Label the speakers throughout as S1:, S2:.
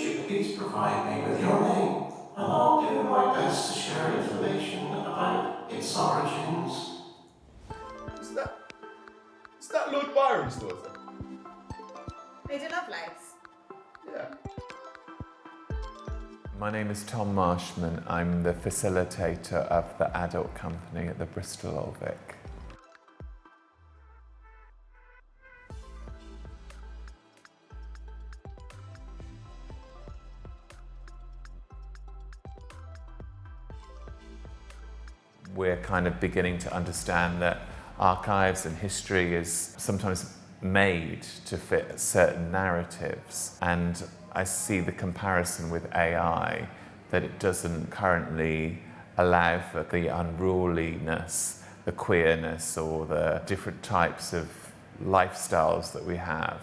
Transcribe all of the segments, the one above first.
S1: you please provide me with your name, and I'll do my best to share information about its origins.
S2: Is that Lord Byron's daughter?
S3: Lady Lovelace?
S2: Yeah.
S4: My name is Tom Marshman. I'm the facilitator of the adult company at the Bristol Old Vic. We're kind of beginning to understand that archives and history is sometimes made to fit certain narratives, and I see the comparison with AI, that it doesn't currently allow for the unruliness, the queerness, or the different types of lifestyles that we have.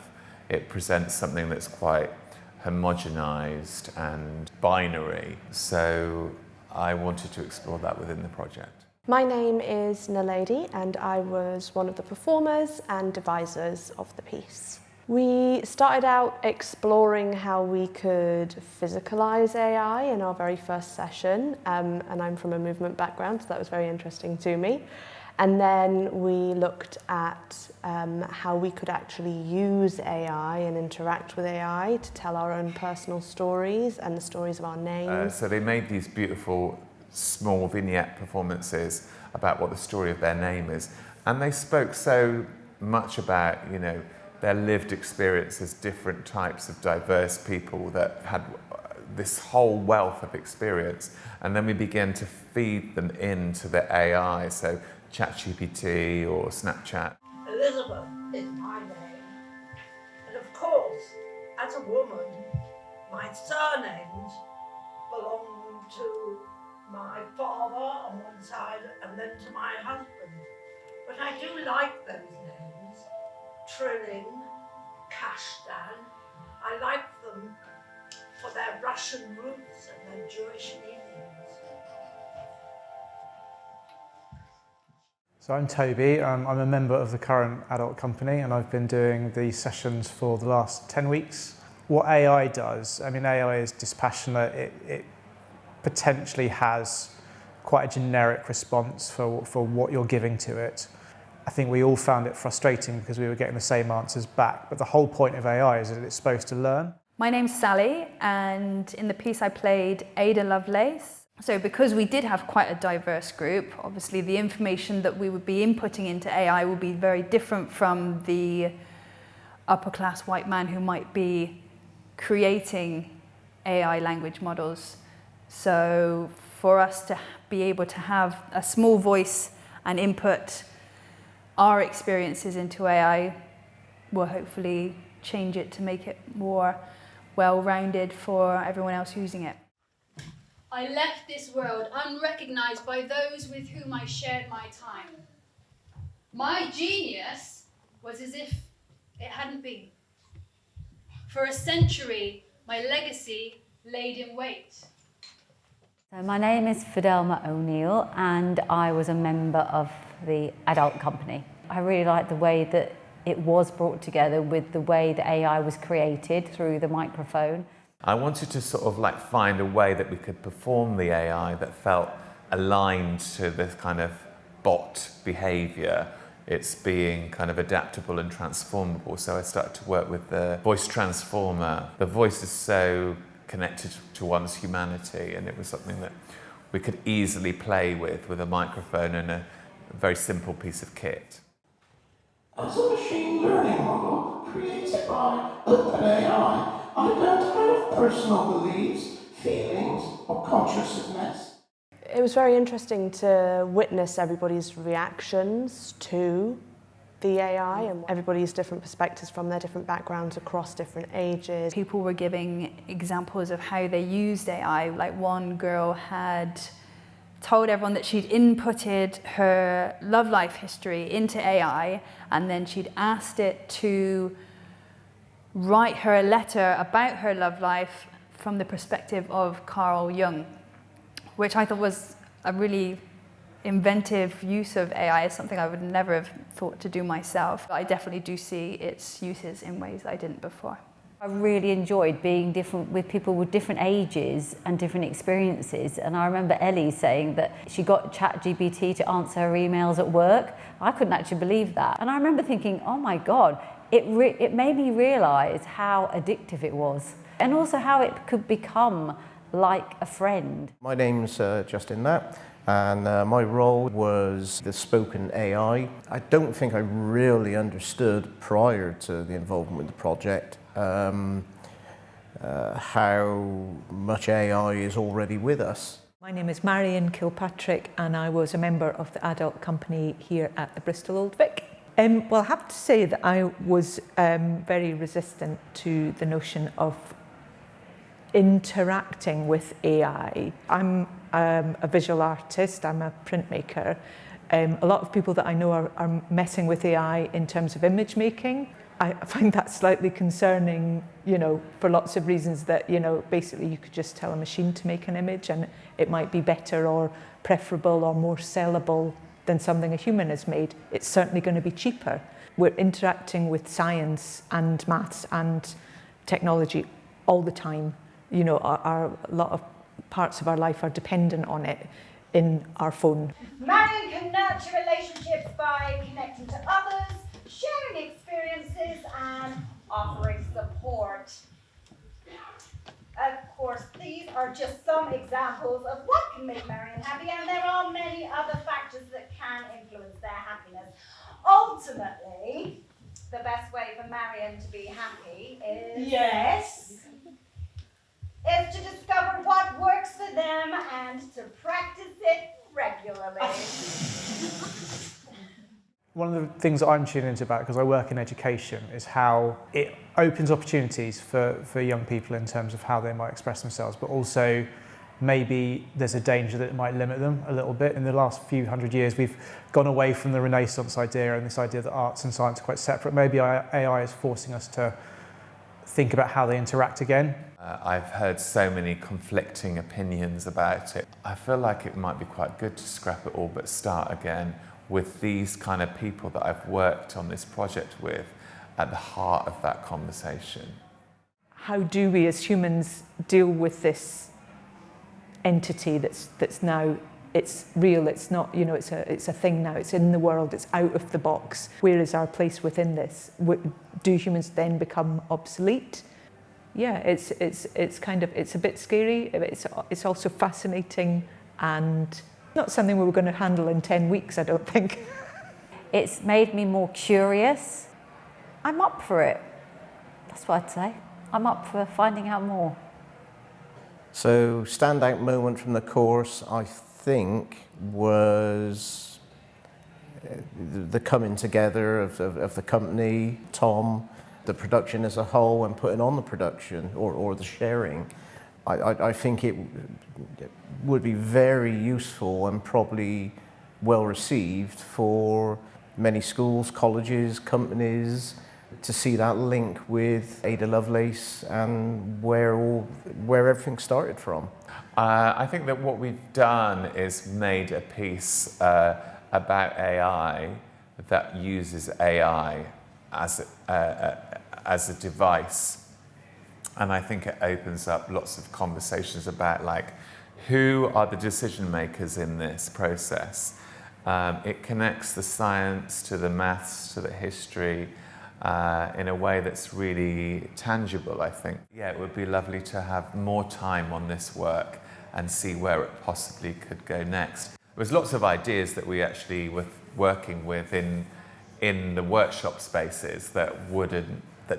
S4: It presents something that's quite homogenized and binary, so I wanted to explore that within the project.
S5: My name is Naledi, and I was one of the performers and devisers of the piece. We started out exploring how we could physicalize AI in our very first session, and I'm from a movement background, so that was very interesting to me. And then we looked at how we could actually use AI and interact with AI to tell our own personal stories and the stories of our names.
S4: So they made these beautiful small vignette performances about what the story of their name is, and they spoke so much about, you know, their lived experience as different types of diverse people that had this whole wealth of experience, and then we began to feed them into the AI, so ChatGPT or Snapchat.
S6: Elizabeth is my name, and of course, as a woman, my surnames belong to my father on one side and then to my husband. But I do like those names, Trilling, Kashdan. I like them for their Russian roots and their Jewish meanings.
S7: So I'm Toby, I'm a member of the current adult company, and I've been doing these sessions for the last 10 weeks. What AI does, I mean, AI is dispassionate, it potentially has quite a generic response for what you're giving to it. I think we all found it frustrating because we were getting the same answers back, but the whole point of AI is that it's supposed to learn.
S8: My name's Sally, and in the piece I played Ada Lovelace. So because we did have quite a diverse group, obviously the information that we would be inputting into AI would be very different from the upper class white man who might be creating AI language models. So for us to be able to have a small voice and input our experiences into AI will hopefully change it to make it more well-rounded for everyone else using it.
S9: I left this world unrecognized by those with whom I shared my time. My genius was as if it hadn't been. For a century, my legacy laid in wait.
S10: So my name is Fidelma O'Neill, and I was a member of the adult company. I really liked the way that it was brought together with the way that AI was created through the microphone.
S4: I wanted to sort of like find a way that we could perform the AI that felt aligned to this kind of bot behavior. It's being kind of adaptable and transformable. So I started to work with the voice transformer. The voice is so connected to one's humanity, and it was something that we could easily play with a microphone and a very simple piece of kit.
S1: As a machine learning model created by OpenAI, I don't have personal beliefs, feelings, or consciousness.
S5: It was very interesting to witness everybody's reactions to the AI and everybody's different perspectives from their different backgrounds across different ages.
S8: People were giving examples of how they used AI. Like one girl had told everyone that she'd inputted her love life history into AI, and then she'd asked it to write her a letter about her love life from the perspective of Carl Jung, which I thought was a really inventive use of AI. Is something I would never have thought to do myself. I definitely do see its uses in ways I didn't before.
S10: I really enjoyed being different with people with different ages and different experiences. And I remember Ellie saying that she got ChatGPT to answer her emails at work. I couldn't actually believe that. And I remember thinking, oh my God, it made me realise how addictive it was, and also how it could become like a friend.
S11: My name's Justin Knapp, and my role was the spoken AI. I don't think I really understood prior to the involvement with the project how much AI is already with us.
S12: My name is Marion Kilpatrick, and I was a member of the adult company here at the Bristol Old Vic. Well, I have to say that I was very resistant to the notion of interacting with AI. I'm a visual artist, I'm a printmaker. A lot of people that I know are messing with AI in terms of image making. I find that slightly concerning, you know, for lots of reasons that, you know, basically you could just tell a machine to make an image and it might be better or preferable or more sellable than something a human has made. It's certainly going to be cheaper. We're interacting with science and maths and technology all the time. You know, a lot of parts of our life are dependent on it in our phone.
S13: Marion can nurture relationships by connecting to others, sharing experiences and offering support. Of course, these are just some examples of what can make Marion happy, and there are many other factors that can influence their happiness. Ultimately, the best way for Marion to be happy is... Yes? Is to discover what works for them and to practice it regularly.
S7: One of the things that I'm tuning into about, because I work in education, is how it opens opportunities for young people in terms of how they might express themselves, but also maybe there's a danger that it might limit them a little bit. In the last few hundred years, we've gone away from the Renaissance idea and this idea that arts and science are quite separate. Maybe AI is forcing us to think about how they interact again.
S4: I've heard so many conflicting opinions about it. I feel like it might be quite good to scrap it all but start again with these kind of people that I've worked on this project with at the heart of that conversation.
S12: How do we as humans deal with this entity that's now, it's real, it's not, you know, it's a thing now, it's in the world, it's out of the box. Where is our place within this? Do humans then become obsolete? Yeah, it's kind of, it's a bit scary, it's also fascinating and not something we were going to handle in 10 weeks, I don't think.
S10: It's made me more curious. I'm up for it. That's what I'd say. I'm up for finding out more.
S11: So, standout moment from the course, I think, was the coming together of the company, Tom, the production as a whole, and putting on the production or the sharing. I think it would be very useful and probably well received for many schools, colleges, companies to see that link with Ada Lovelace and where everything started from.
S4: I think that what we've done is made a piece about AI that uses AI as a device. And I think it opens up lots of conversations about, like, who are the decision makers in this process. It connects the science to the maths to the history in a way that's really tangible, I think. Yeah, it would be lovely to have more time on this work and see where it possibly could go next. There was lots of ideas that we actually were working with in the workshop spaces that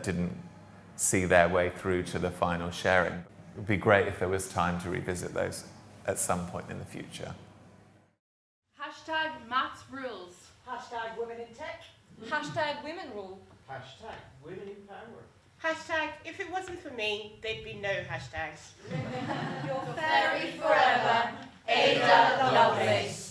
S4: didn't see their way through to the final sharing. It would be great if there was time to revisit those at some point in the future.
S9: Hashtag maths rules.
S6: Hashtag women in tech.
S3: Hashtag women rule.
S2: Hashtag women in power.
S14: Hashtag if it wasn't for me, there'd be no hashtags.
S13: Your fairy forever, Ada Lovelace.